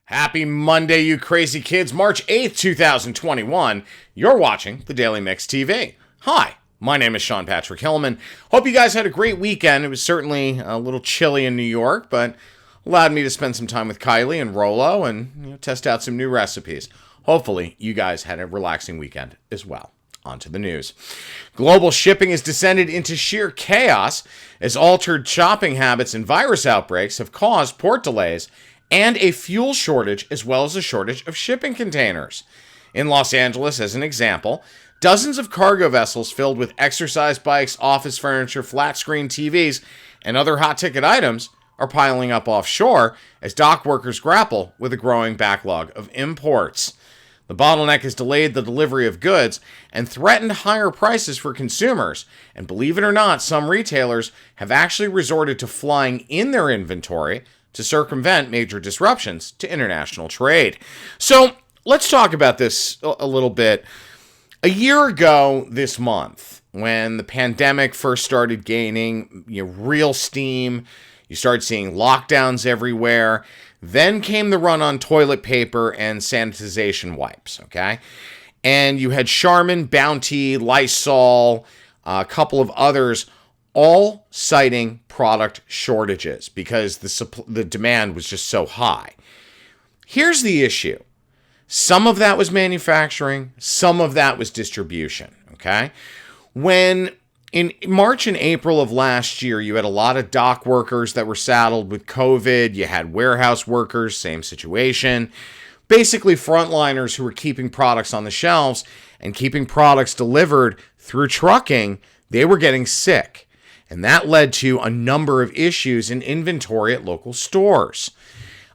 Happy Monday, you crazy kids. March 8th, 2021. You're watching the Daily Mix TV. Hi, my name is Sean Patrick Hillman. Hope you guys had a great weekend. It was certainly a little chilly in New York, but allowed me to spend some time with Kylie and Rolo and test out some new recipes. Hopefully, you guys had a relaxing weekend as well. On to the news. Global shipping has descended into sheer chaos as altered shopping habits and virus outbreaks have caused port delays and a fuel shortage, as well as a shortage of shipping containers. In Los Angeles, as an example, dozens of cargo vessels filled with exercise bikes, office furniture, flat screen TVs, and other hot-ticket items are piling up offshore as dock workers grapple with a growing backlog of imports. The bottleneck has delayed the delivery of goods and threatened higher prices for consumers. And believe it or not, some retailers have actually resorted to flying in their inventory to circumvent major disruptions to international trade. So let's talk about this a little bit. A year ago this month, when the pandemic first started gaining real steam, you started seeing lockdowns everywhere. Then came the run on toilet paper and sanitization wipes, okay? And you had Charmin, Bounty, Lysol, a couple of others all citing product shortages because the demand was just so high. Here's the issue. Some of that was manufacturing, some of that was distribution, okay? When in March and April of last year, you had a lot of dock workers that were saddled with COVID. You had warehouse workers, same situation. Basically, frontliners who were keeping products on the shelves and keeping products delivered through trucking, they were getting sick. And that led to a number of issues in inventory at local stores.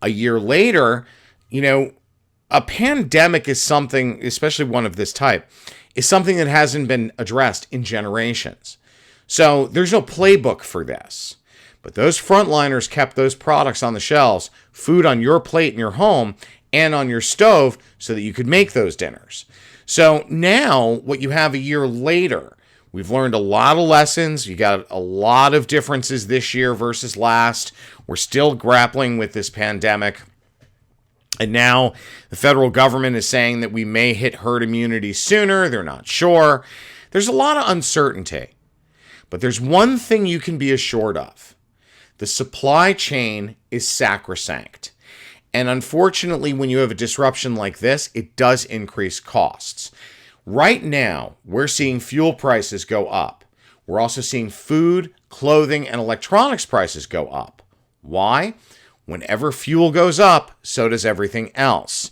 A year later, a pandemic is something, especially one of this type, is something that hasn't been addressed in generations. So there's no playbook for this. But those frontliners kept those products on the shelves, food on your plate in your home and on your stove so that you could make those dinners. So now what you have a year later, we've learned a lot of lessons. You got a lot of differences this year versus last. We're still grappling with this pandemic. And now the federal government is saying that we may hit herd immunity sooner. They're not sure. There's a lot of uncertainty. But there's one thing you can be assured of. The supply chain is sacrosanct. And unfortunately, when you have a disruption like this, it does increase costs. Right now, we're seeing fuel prices go up. We're also seeing food, clothing, and electronics prices go up. Why? Whenever fuel goes up, so does everything else.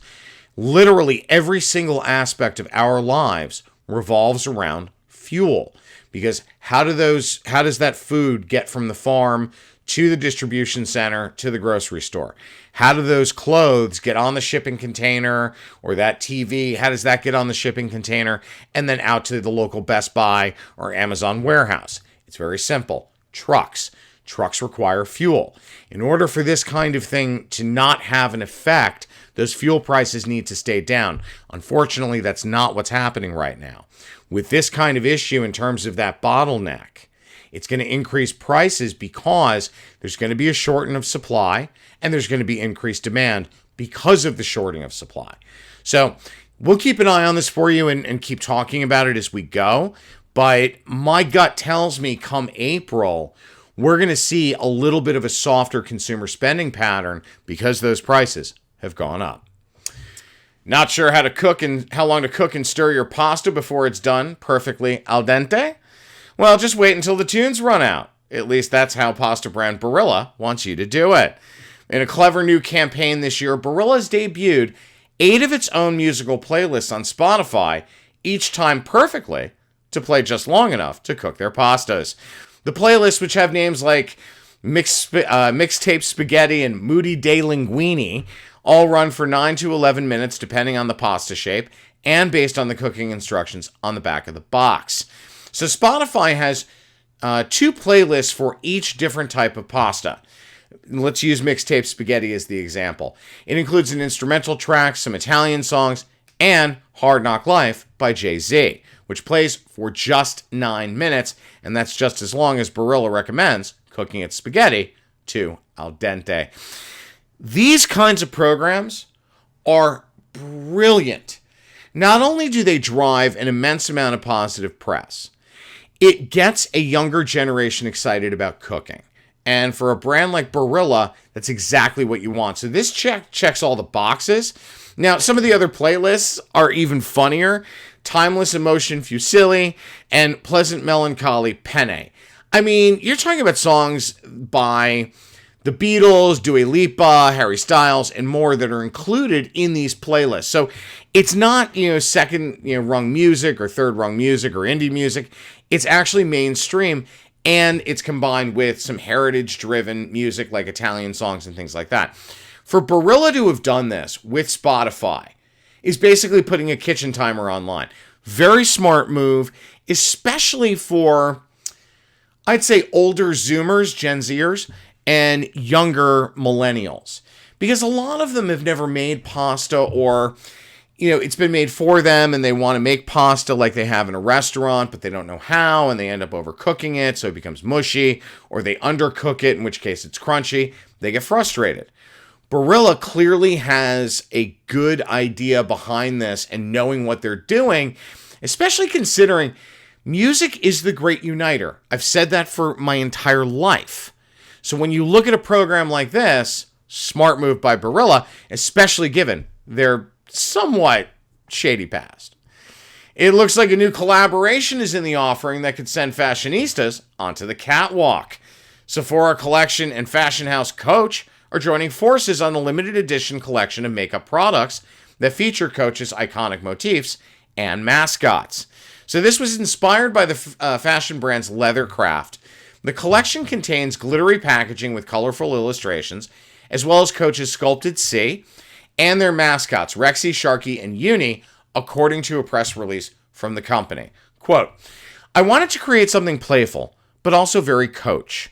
Literally every single aspect of our lives revolves around fuel. Because how does that food get from the farm to the distribution center to the grocery store? How do those clothes get on the shipping container, or that TV? How does that get on the shipping container and then out to the local Best Buy or Amazon warehouse? It's very simple. Trucks. Trucks require fuel. In order for this kind of thing to not have an effect, those fuel prices need to stay down. Unfortunately, that's not what's happening right now. With this kind of issue in terms of that bottleneck, it's going to increase prices because there's going to be a shortage of supply and there's going to be increased demand because of the shortage of supply. So we'll keep an eye on this for you and keep talking about it as we go. But my gut tells me come April, we're going to see a little bit of a softer consumer spending pattern because those prices have gone up. Not sure how long to cook and stir your pasta before it's done perfectly al dente? Well, just wait until the tunes run out. At least that's how pasta brand Barilla wants you to do it. In a clever new campaign this year, Barilla's debuted 8 of its own musical playlists on Spotify, each timed perfectly to play just long enough to cook their pastas. The playlists, which have names like Mixtape Spaghetti and Moody Day Linguini, all run for 9 to 11 minutes depending on the pasta shape and based on the cooking instructions on the back of the box. So Spotify has 2 playlists for each different type of pasta. Let's use Mixtape Spaghetti as the example. It includes an instrumental track, some Italian songs, and Hard Knock Life by Jay-Z, which plays for just 9 minutes, and that's just as long as Barilla recommends cooking its spaghetti to al dente. These kinds of programs are brilliant. Not only do they drive an immense amount of positive press, it gets a younger generation excited about cooking. And for a brand like Barilla, that's exactly what you want. So this checks all the boxes. Now, some of the other playlists are even funnier. Timeless Emotion Fusilli and Pleasant Melancholy Penne. I mean, you're talking about songs by the Beatles, Dua Lipa, Harry Styles, and more that are included in these playlists. So it's not, second, rung music or third rung music or indie music. It's actually mainstream, and it's combined with some heritage-driven music like Italian songs and things like that. For Barilla to have done this with Spotify is basically putting a kitchen timer online. Very smart move, especially for, I'd say, older Zoomers, Gen Zers, and younger millennials. Because a lot of them have never made pasta, or, it's been made for them and they want to make pasta like they have in a restaurant, but they don't know how, and they end up overcooking it, so it becomes mushy, or they undercook it, in which case it's crunchy. They get frustrated. Barilla clearly has a good idea behind this and knowing what they're doing, especially considering music is the great uniter. I've said that for my entire life. So when you look at a program like this, smart move by Barilla, especially given their somewhat shady past. It looks like a new collaboration is in the offering that could send fashionistas onto the catwalk. Sephora Collection and fashion house Coach are joining forces on a limited edition collection of makeup products that feature Coach's iconic motifs and mascots. So this was inspired by the fashion brand's Leathercraft. The collection contains glittery packaging with colorful illustrations, as well as Coach's sculpted C and their mascots, Rexy, Sharky, and Uni, according to a press release from the company. Quote, "I wanted to create something playful, but also very Coach.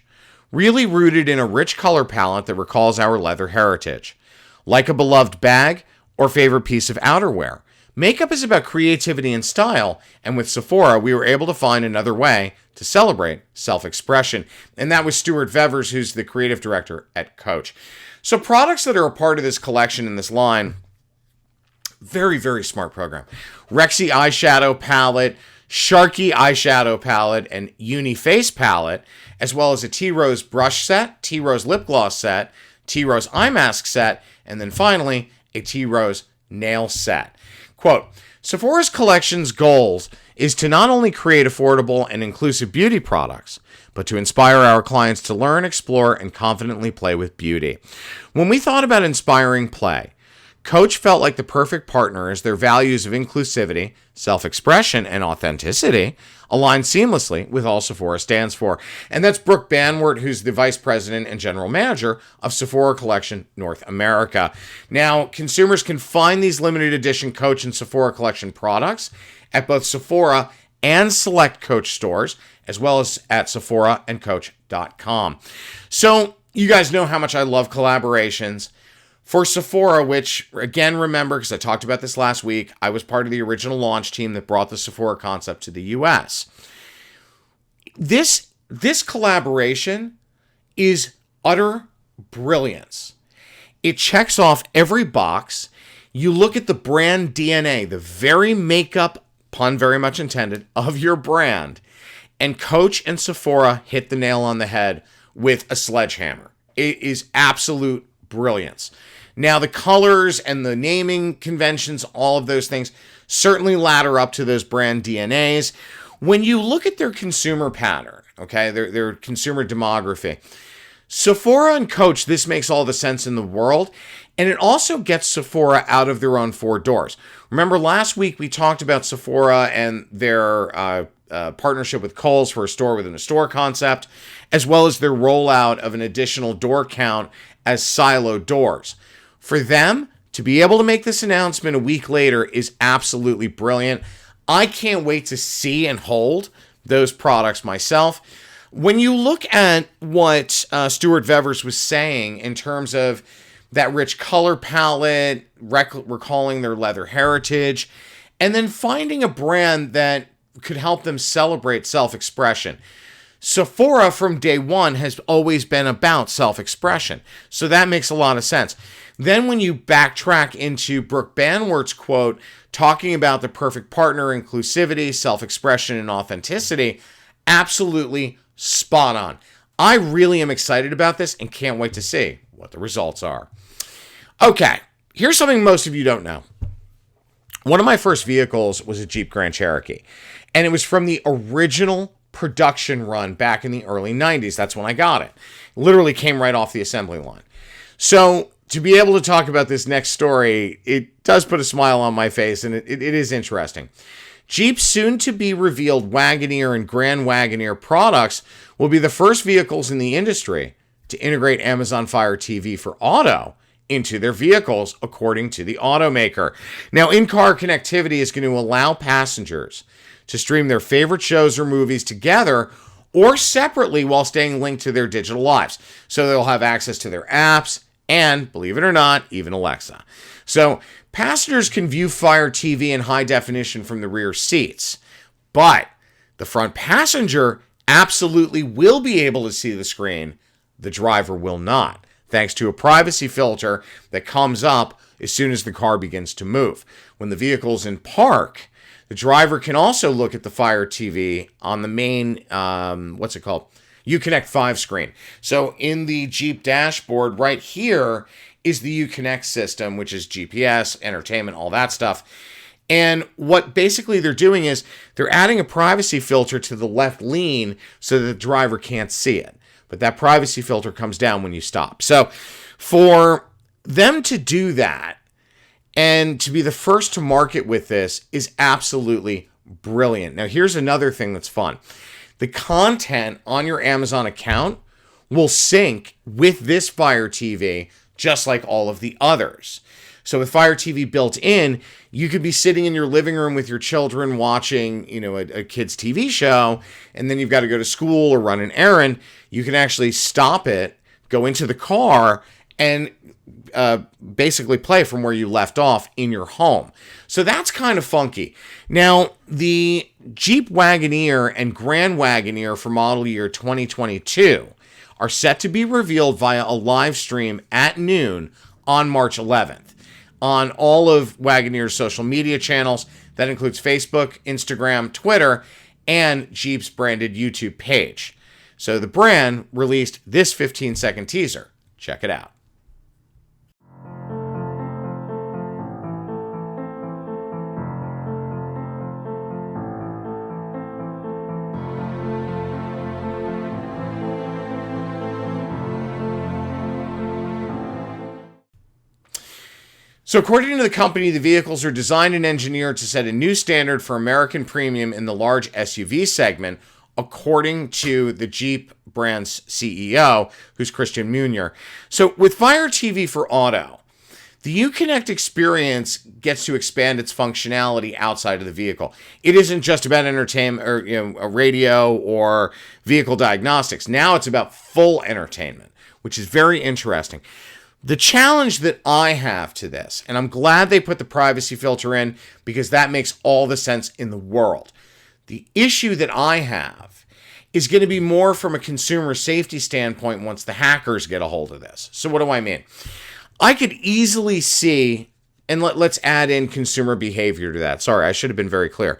Really rooted in a rich color palette that recalls our leather heritage. Like a beloved bag or favorite piece of outerwear, makeup is about creativity and style, and with Sephora, we were able to find another way to celebrate self-expression." And that was Stuart Vevers, who's the creative director at Coach. So products that are a part of this collection in this line, very, very smart program. Rexy eyeshadow palette, Sharky eyeshadow palette, and Uni face palette, as well as a T-Rose brush set, T-Rose lip gloss set, T-Rose eye mask set, and then finally, a T-Rose nail set. Quote, "Sephora's collection's goals is to not only create affordable and inclusive beauty products, but to inspire our clients to learn, explore, and confidently play with beauty. When we thought about inspiring play, Coach felt like the perfect partner as their values of inclusivity, self-expression, and authenticity align seamlessly with all Sephora stands for." And that's Brooke Banwart, who's the vice president and general manager of Sephora Collection North America. Now, consumers can find these limited edition Coach and Sephora Collection products at both Sephora and select Coach stores, as well as at sephoraandcoach.com. So, you guys know how much I love collaborations. For Sephora, which, again, remember, because I talked about this last week, I was part of the original launch team that brought the Sephora concept to the US. This collaboration is utter brilliance. It checks off every box. You look at the brand DNA, the very makeup, pun very much intended, of your brand, and Coach and Sephora hit the nail on the head with a sledgehammer. It is absolute brilliance. Now, the colors and the naming conventions, all of those things, certainly ladder up to those brand DNAs. When you look at their consumer pattern, okay, their consumer demography, Sephora and Coach, this makes all the sense in the world, and it also gets Sephora out of their own four doors. Remember, last week we talked about Sephora and their partnership with Kohl's for a store within a store concept, as well as their rollout of an additional door count as silo doors. For them to be able to make this announcement a week later is absolutely brilliant. I can't wait to see and hold those products myself. When you look at what Stuart Vevers was saying in terms of that rich color palette, recalling their leather heritage, and then finding a brand that could help them celebrate self-expression. Sephora from day one has always been about self-expression. So that makes a lot of sense. Then when you backtrack into Brooke Banwort's quote, talking about the perfect partner, inclusivity, self-expression, and authenticity, absolutely spot on. I really am excited about this and can't wait to see what the results are. Okay, here's something most of you don't know. One of my first vehicles was a Jeep Grand Cherokee, and it was from the original production run back in the early 90s. That's when I got it. Literally came right off the assembly line. So to be able to talk about this next story, it does put a smile on my face, and it is interesting. Jeep's soon-to-be revealed Wagoneer and Grand Wagoneer products will be the first vehicles in the industry to integrate Amazon Fire TV for Auto into their vehicles, according to the automaker. Now, in-car connectivity is going to allow passengers to stream their favorite shows or movies together or separately while staying linked to their digital lives. So they'll have access to their apps and, believe it or not, even Alexa. So passengers can view Fire TV in high definition from the rear seats, but the front passenger absolutely will be able to see the screen. The driver will not, thanks to a privacy filter that comes up as soon as the car begins to move. When the vehicle's in park, the driver can also look at the Fire TV on the main, Uconnect 5 screen. So in the Jeep dashboard right here is the Uconnect system, which is GPS, entertainment, all that stuff. And what basically they're doing is they're adding a privacy filter to the left lean so that the driver can't see it. But that privacy filter comes down when you stop. So for them to do that and to be the first to market with this is absolutely brilliant. Now, here's another thing that's fun. The content on your Amazon account will sync with this Fire TV just like all of the others. So with Fire TV built in, you could be sitting in your living room with your children watching, a kid's TV show, and then you've got to go to school or run an errand. You can actually stop it, go into the car, and basically play from where you left off in your home. So that's kind of funky. Now, the Jeep Wagoneer and Grand Wagoneer for model year 2022 are set to be revealed via a live stream at noon on March 11th on all of Wagoneer's social media channels. That includes Facebook, Instagram, Twitter, and Jeep's branded YouTube page. So the brand released this 15-second teaser. Check it out. So according to the company, the vehicles are designed and engineered to set a new standard for American premium in the large SUV segment, according to the Jeep brand's CEO, who's Christian Munier. So with Fire TV for Auto, the Uconnect experience gets to expand its functionality outside of the vehicle. It isn't just about entertainment or a radio or vehicle diagnostics. Now it's about full entertainment, which is very interesting. The challenge that I have to this, and I'm glad they put the privacy filter in because that makes all the sense in the world. The issue that I have is going to be more from a consumer safety standpoint once the hackers get a hold of this. So what do I mean? I could easily see, and let's add in consumer behavior to that. Sorry, I should have been very clear.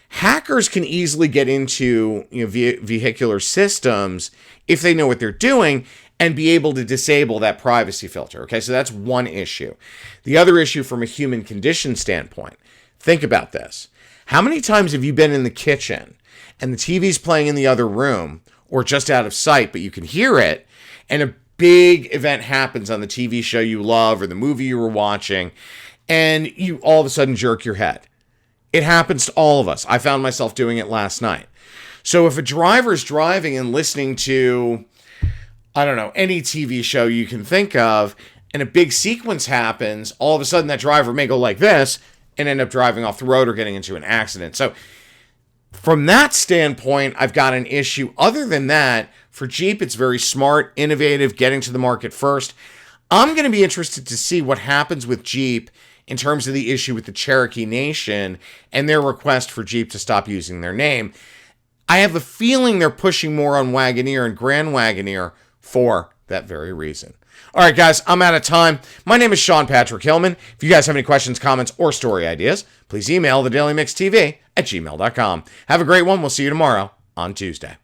Hackers can easily get into vehicular systems if they know what they're doing and be able to disable that privacy filter. Okay, so that's one issue. The other issue from a human condition standpoint, think about this. How many times have you been in the kitchen and the TV's playing in the other room or just out of sight, but you can hear it, and a big event happens on the TV show you love or the movie you were watching, and you all of a sudden jerk your head? It happens to all of us. I found myself doing it last night. So if a driver's driving and listening to, any TV show you can think of, and a big sequence happens, all of a sudden that driver may go like this and end up driving off the road or getting into an accident. So from that standpoint, I've got an issue. Other than that, for Jeep, it's very smart, innovative, getting to the market first. I'm going to be interested to see what happens with Jeep in terms of the issue with the Cherokee Nation and their request for Jeep to stop using their name. I have a feeling they're pushing more on Wagoneer and Grand Wagoneer for that very reason. All right, guys, I'm out of time. My name is Sean Patrick Hillman. If you guys have any questions, comments, or story ideas, please email thedailymixtv@gmail.com. Have a great one. We'll see you tomorrow on Tuesday.